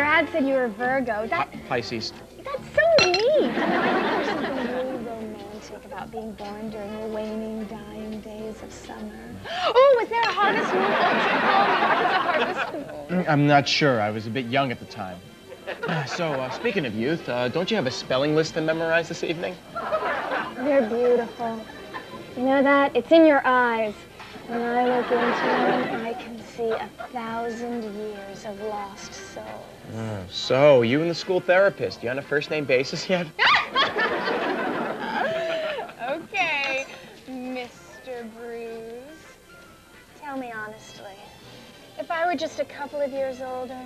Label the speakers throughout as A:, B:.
A: ad said you were Virgo.
B: Pisces.
A: That's so neat. You know, I think there's something really romantic about being born during the waning, dying days of summer. Oh, was there a harvest moon? What is a harvest moon?
B: I'm not sure. I was a bit young at the time. So, speaking of youth, don't you have a spelling list to memorize this evening?
A: They're beautiful. You know that? It's in your eyes. When I look into them, I can see 1,000 years of lost souls.
B: So, you and the school therapist, you on a first-name basis yet?
A: Okay, Mr. Bruce. Tell me honestly, if I were just a couple of years older,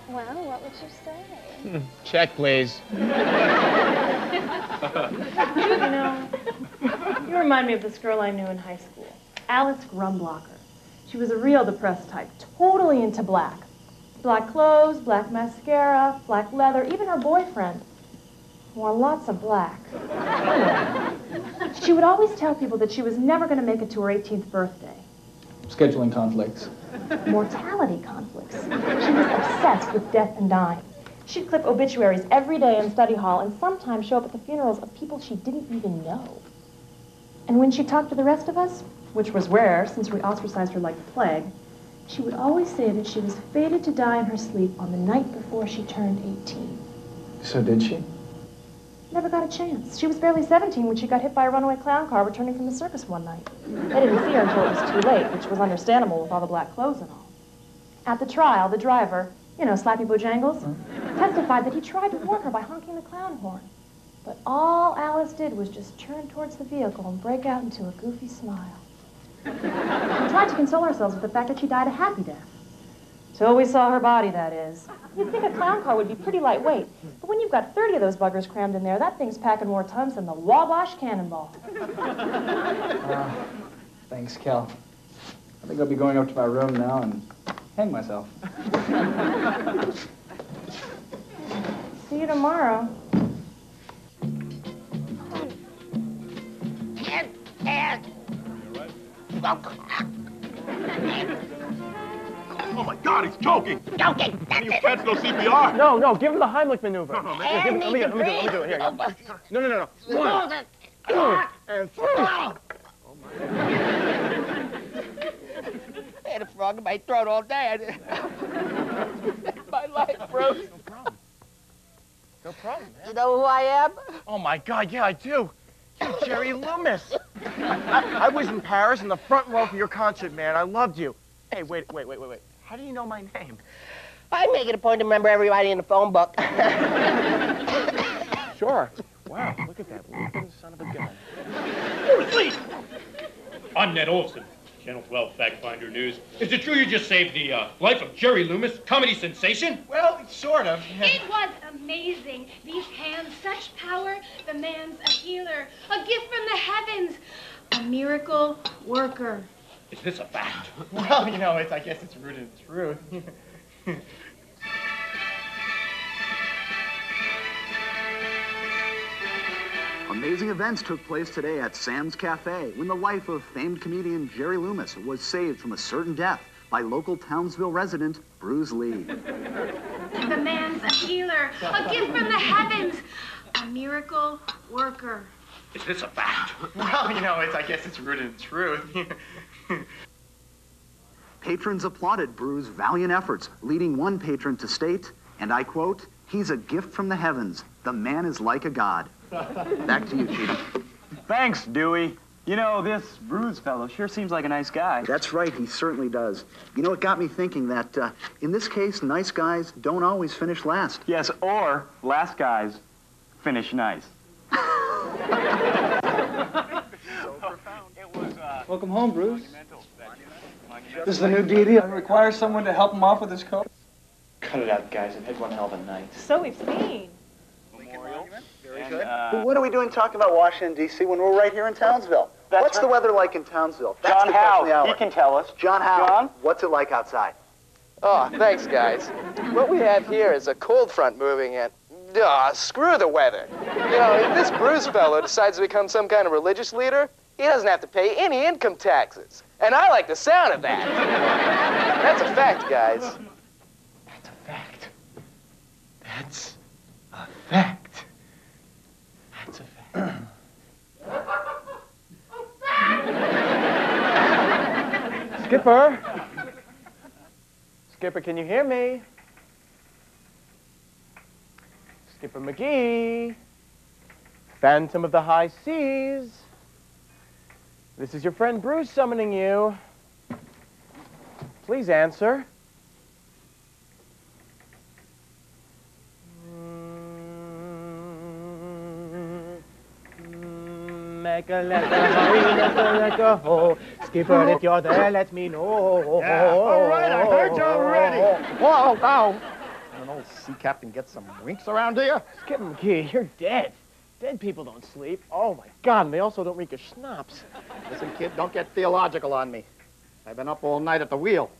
A: well, what would you say?
B: Check, please.
C: You know, you remind me of this girl I knew in high school, Alice Grumblocker. She was a real depressed type, totally into black. Black clothes, black mascara, black leather, even her boyfriend wore lots of black. She would always tell people that she was never going to make it to her 18th birthday.
D: Scheduling conflicts.
C: Mortality conflicts. She was obsessed with death and dying. She'd clip obituaries every day in study hall and sometimes show up at the funerals of people she didn't even know. And when she talked to the rest of us, which was rare since we ostracized her like the plague, she would always say that she was fated to die in her sleep on the night before she turned 18.
D: So did she?
C: Never got a chance. She was barely 17 when she got hit by a runaway clown car returning from the circus one night. They didn't see her until it was too late, which was understandable with all the black clothes and all. At the trial, the driver, you know, Slappy Bojangles, testified that he tried to warn her by honking the clown horn. But all Alice did was just turn towards the vehicle and break out into a goofy smile. We tried to console ourselves with the fact that she died a happy death. Till we saw her body, that is. You'd think a clown car would be pretty lightweight, but when you've got 30 of those buggers crammed in there, that thing's packing more tons than the Wabash Cannonball.
D: Thanks, Cal. I think I'll be going up to my room now and hang myself.
C: See you tomorrow.
E: Oh my God, he's choking!
A: Choking!
E: Can you cats no CPR?
B: No, give him the Heimlich maneuver.
E: No, man.
B: Let me do it. Here. No. 1, 2, and 3.
F: I had a frog in my throat all day. My life, Bruce.
B: No problem, man.
F: You know who I am?
B: Oh my God, yeah, I do. You're Jerry Loomis. I was in Paris in the front row for your concert, man. I loved you. Hey, wait. How do you know my name?
F: I make it a point to remember everybody in the phone book.
B: Sure. Wow, look at that. Little son of a gun.
G: I'm Ned Olson, Channel 12 Fact Finder News. Is it true you just saved the life of Jerry Loomis, comedy sensation?
B: Well, sort of.
H: It was amazing. These hands, such power. The man's a healer, a gift from the heavens, a miracle worker.
G: Is this a fact?
B: Well, you know, I guess it's rooted in truth.
I: Amazing events took place today at Sam's Cafe when the wife of famed comedian Jerry Loomis was saved from a certain death by local Townsville resident Bruce Lee.
H: The man's a healer, a gift from the heavens, a miracle worker.
G: Is this a fact?
B: Well, you know, I guess it's rooted in truth.
I: Patrons applauded Bruce's valiant efforts, leading one patron to state, and I quote, "He's a gift from the heavens. The man is like a god." Back to you, Cheetah.
J: Thanks, Dewey. You know, this Bruce fellow sure seems like a nice guy.
I: That's right, he certainly does. You know, it got me thinking that, in this case, nice guys don't always finish last.
J: Yes, or last guys finish nice.
D: Welcome home, Bruce. This is the new deity. I require someone to help him off with his coat.
B: Cut it out, guys. I've had one hell of a night.
C: So we've seen.
I: Very good. But what are we doing talking about Washington, D.C. when we're right here in Townsville? What's the weather like in Townsville? That's
J: John
I: the question of the
J: Howe,
I: hour.
J: he can tell us.
I: John Howe,
J: John?
I: what's it like outside?
K: Oh, thanks, guys. What we have here is a cold front moving in. Screw the weather. You know, if this Bruce fellow decides to become some kind of religious leader, he doesn't have to pay any income taxes. And I like the sound of that. That's a fact, guys.
B: That's a fact. That's a fact. Skipper? Skipper, can you hear me? Skipper McGee. Phantom of the high seas. This is your friend Bruce summoning you. Please answer. Make a letter, let go. Skipper, if you're there, let me know.
L: Yeah, all right, I heard you already. Whoa, now. An old sea captain get some winks around here?
B: Skipper McGee, you're dead. Dead people don't sleep. Oh, my God, and they also don't reek of schnapps.
L: Listen, kid, don't get theological on me. I've been up all night at the wheel.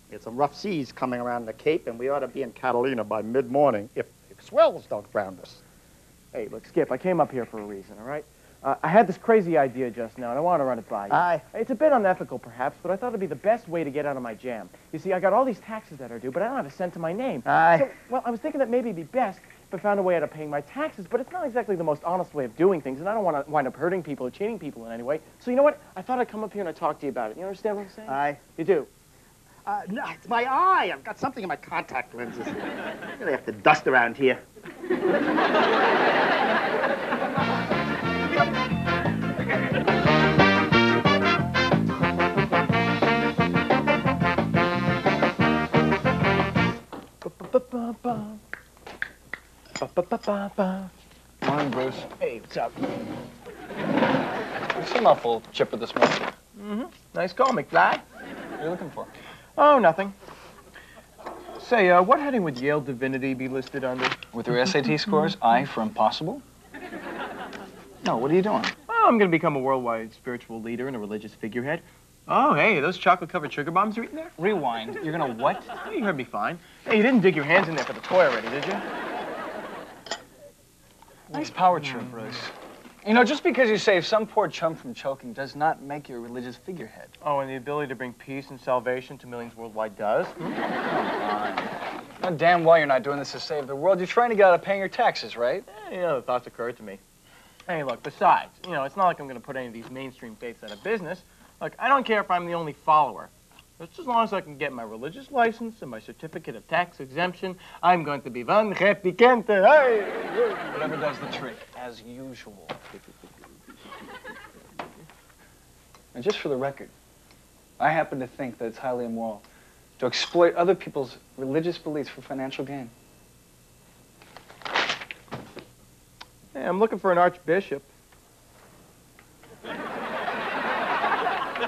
L: There's some rough seas coming around the Cape, and we ought to be in Catalina by mid-morning if swells don't ground us.
B: Hey, look, Skip, I came up here for a reason, all right? I had this crazy idea just now, and I want to run it by you.
L: Aye.
B: It's a bit unethical, perhaps, but I thought it'd be the best way to get out of my jam. You see, I got all these taxes that are due, but I don't have a cent to my name.
L: Aye.
B: So, well, I was thinking that maybe it'd be best if I found a way out of paying my taxes, but it's not exactly the most honest way of doing things, and I don't want to wind up hurting people or cheating people in any way. So you know what? I thought I'd come up here and I'd talk to you about it. You understand what I'm saying?
L: Aye.
B: You do?
L: No, it's my eye. I've got something in my contact lenses. I really have to dust around here.
D: Morning, Bruce.
B: Hey, what's up?
D: You seem awful chipper this morning.
B: Mm-hmm. Nice call, McFly.
D: What are you looking for?
B: Oh, nothing. Say, what heading would Yale Divinity be listed under?
D: With your SAT scores, I for impossible? No, what are you doing?
B: Oh, I'm going to become a worldwide spiritual leader and a religious figurehead. Oh, hey, those chocolate-covered sugar bombs are eating there?
D: Rewind. You're going to what?
B: Oh, you heard me fine. Hey, you didn't dig your hands in there for the toy already, did you?
D: Nice power trip, Bruce. You know, just because you saved some poor chum from choking does not make you a religious figurehead.
B: Oh, and the ability to bring peace and salvation to millions worldwide does?
D: Come on. You know damn well you're not doing this to save the world. You're trying to get out of paying your taxes, right?
B: You know, the thoughts occurred to me. Hey, look, besides, you know, it's not like I'm going to put any of these mainstream faiths out of business. Look, I don't care if I'm the only follower. Just as long as I can get my religious license and my certificate of tax exemption, I'm going to be one replicante. Hey!
D: Whatever does the trick, as usual. And just for the record, I happen to think that it's highly immoral to exploit other people's religious beliefs for financial gain.
B: Hey, I'm looking for an archbishop.